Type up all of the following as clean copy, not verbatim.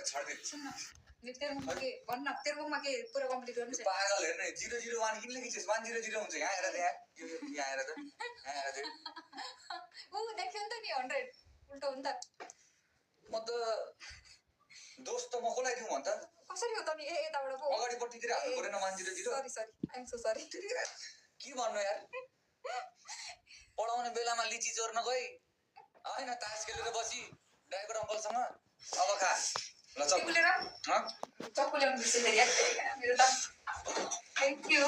छड्दै सुन्न तेरो मुखमा के भन्न तेरो मुखमा के पुरा कम्प्लिट गर्नु छ पागल हेर्न 001 किन लेखिछस् 100 हुन्छ यहाँ हेर यहाँ यहाँ हेर त यहाँ हेर त ऊ देख्यो नि त नि 100 उल्टो हो नि त म त दोस्त त म कसलाई दिउँ भन्छ कसरी हो त नि यताबाट पो अगाडिपट्टितिर हाल्नु परेन 100 sorry sorry I am so sorry के भन्नु यार पढाउने बेलामा लिची चोर्न गई हैन तास खेलेर बसी ड्राइभर अङ्कलसँग अब खा ल चकुलेर चकुले बिर्से फेरि मेरो त थ्याङ्क यू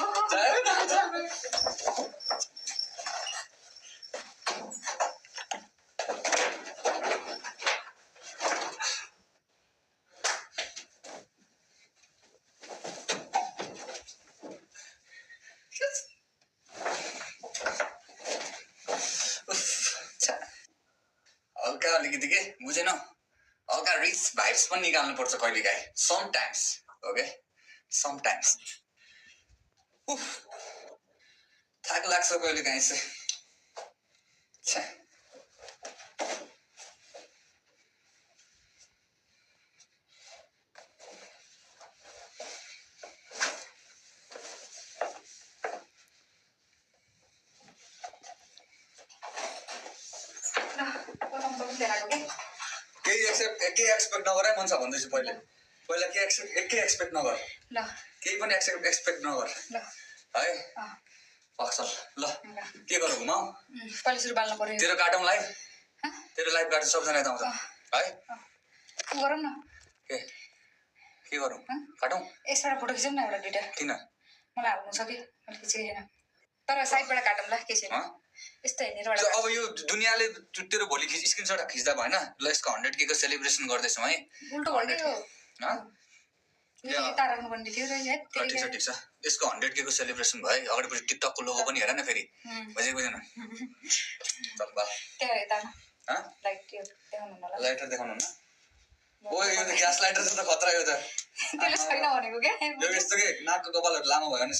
हल्का अलिकति के बुझेन हल्का रिच भाइब्स पनि निकाल्नु पर्छ कहिलेकाहीँ समटाइम्स ओके समटाइम्स थाक लाग्छ कहिलेकाहीँ चाहिँ केही एक्सपेक्ट नगर है मन्छ भन्दैछु पहिला के एक्सपेक्ट नगर ल केही पनि एक्सपेक्ट नगर ल है पक्सल ल के गरौँ घुमाऊ पहिले सुरु बाल्नु पर्यो तेरो काटौँ लाइभ तेरो लाइभ काट्छ सबजना यता आउँछ है गरौँ न के गरौँ काटौँ यसबाट फोटो खिचौँ न एउटा दुइटा किन मलाई हाल्नु छ कि मैले खिचेको छैन तर साइडबाट काटौँ ल के छैन यस्तो हेर्नेर अब यो दुनियाँले तेरो भोलि स्क्रिनसट खिच्दा भएन ल यसको 100K को सेलिब्रेसन गर्दैछौँ है उल्टो भइदियो यता राख्नुपर्ने थियो र ठिक छ यसको 100K को सेलिब्रेसन भयो अगाडिपट्टि टिकटकको लोगो पनि हेर न फेरि बुझेको बुझेन चल बा त्यहाँ यता लाइटर देखाउनु न ओ यो त ग्यास लाइटर त खतरा यो त त्यसले छैन भनेको के यो यस्तो के नाकको कपालहरु लामो भयो भने